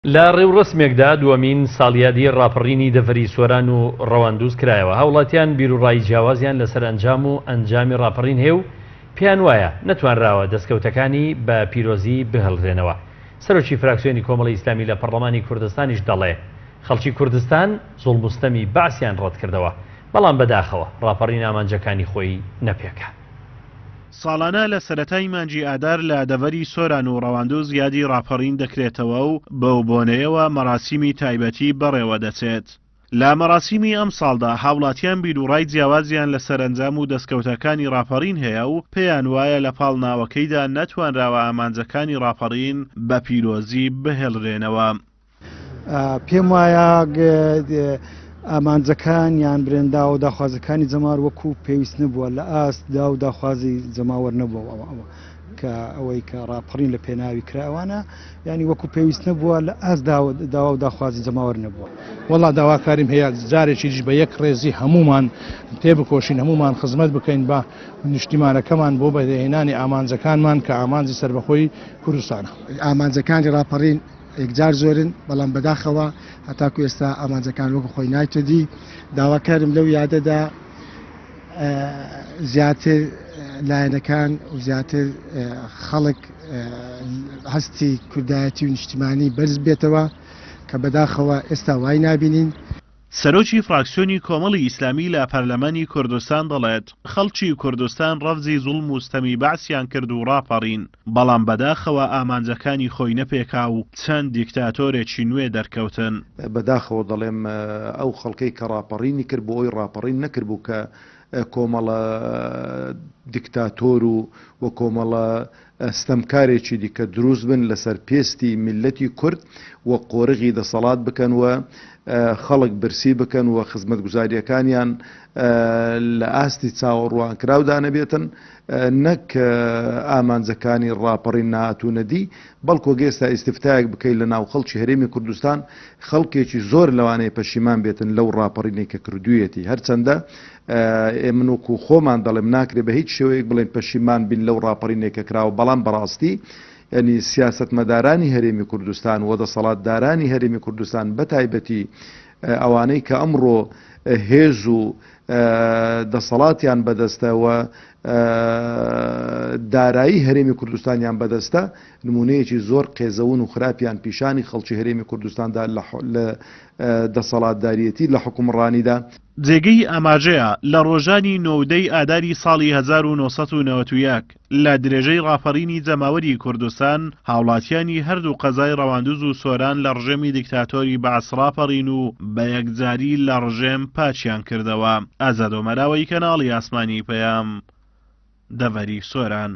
لە ڕێوڕسمێکدا دووەمین ساڵیادی ڕاپەڕینی دەڤەری سۆران و ڕەواندوز کرایەوە. هاوڵاتیان بیرروڕایی جیاوازیان لەسەر ئەنجام و ئەنجامی ڕاپەڕین هێو پێیان وایە نەتوانراوە دەستکەوتەکانی بە پیرۆزی بهێڵدرێنەوە. سەرۆکی فراکسیۆنی کۆمەڵی ئیسلامی لە پەرلەمانی کوردستانیش دەڵێ خەڵکی کوردستان زوڵموستەمی باسییان ڕەت کردەوە، بەڵام بەداخەوە ڕاپەڕین ئامانجەکانی خۆی نەپێکە. ساڵانە لە سەرەتای مانجی ئادار لە دەڤەری سۆران و ڕەواندوز یادی ڕاپەڕین دەکرێتەوە و بەو بۆنەیەوە مەراسیمی تایبەتی بەڕێوە دەچێت. لە مەراسیمی ئەم ساڵدا هاوڵاتیان بیرروڕای جیاوازیان لە سەرنجام و دەستکەوتەکانی ڕاپەڕین هەیە و پێیان وایە لە پاڵناوەکەیدا نەتوانراوە ئامانجەکانی ڕاپەڕین بە پیرۆزی بهێڵرێنەوە. پێم وایە ئامانجەکان یان برێندا و داخوازەکانی جەماوەر وەکو پێویست نبووە لە ئاسدا و داخوازی جەماوەر نەبووە ئەوە کە ئەوەی کە ڕاپەڕین لە پێناوی کراوانە ینی وەکو پێویست نبووە لە ئاسدا داوا و داخوازی جەماوەر نەبووە. وەڵا داواکاریم هەیە جارێکیش بە یەک ڕێزی هەمومان تێبکۆشین، هەمومان خزمەت بکەین بە نیشتیمانەکەمان بۆ بەدەهێنانی ئامانجەکانمان کە ئامانجی سەربەخۆی کوردستانە. ئامانجەکانی ڕاپەڕین یەکجار زۆرن، بەڵام بەداخەوە هەتاکو ئێستا ئامانجەکان وەکو خۆی نایتۆدی. داواکارم لەو یادەدا زیاتر لایەنەکان و زیاتر خەڵک هەستی کوردایەتی و نیشتیمانی بەرز بێتەوە کە بەداخەوە ئێستا وای نابینین. سەرۆکی فراکسیۆنی کۆمەڵی ئیسلامی لە پەرلەمانی کوردستان دەڵێت خەڵکی کوردستان ڕەفزی زوڵم و ستەمی باسییان کرد و ڕاپەڕین، بەڵام بەداخەوە ئامانجەکانی خۆی نەپێکا و چەند دیکتاتۆرێکی نوێ دەرکەوتن. بەداخەوە دەڵێم ئەو خەڵکەی کە ڕاپەڕینی کرد بۆ ئەوی ڕاپەڕین نەکرد بوو کە کۆمەڵە دیکتاتۆر و کۆمەڵە ستەمکارێکی دیکە دروست بن لەسەر پێستی میلەتی کورد و قۆرغی دەسەڵات بکەن و خەڵک برسی بکەن و خزمەتگوزاریەکانیان لە ئاستی چاوەڕوانکراودا نەبێتن، نەک ئامانجەکانی ڕاپەڕین نهاتوونەدی، بەڵکو گێستا ئیستفتایەک بکەیت لە ناو خەڵکی هەرێمی کوردستان خەڵکێکی زۆر لەوانەیە پەشیمان بێتن لەو ڕاپەڕینی کە کردوویەتی. هەرچەندە ئێمە وەکو خۆمان دەڵێم ناکرێت بە هیچ شێوەیەک بڵێن پەشیمان بین لەو ڕاپەڕینێکە کراوە، بەڵام بەڕاستی ینی سیاسەتمەدارانی هەرێمی کوردستان و دەسەڵاتدارانی هەرێمی کوردستان بەتایبەتی ئەوانەی کە ئەمڕۆ هێز و دەسەڵاتیان بەدەستەوە دارایی هەرێمی کوردستانیان بەدەستە، نمونەیەکی زۆر قێزەون و خراپیان پیشانی خەڵکی هەرێمی کوردستاندا لە دەسەڵاتداریەتی لە حکومڕانیدا. جێگەی ئاماژەیە لە ڕۆژانی نۆدەی ئاداری ساڵی 1991 لە درێژەی ڕاپەڕینی جەماوەری کوردستان هاوڵاتیانی هەردوو قەزای ڕەواندوز و سۆران لە ڕژێمی دیکتاتۆری بەعس ڕاپەڕین و بە یەکجاری لە ڕژێم پاچیان کردەوە. ئازادۆمەراوەی کەناڵی ئاسمانی پەیام، دەڤەری سۆران.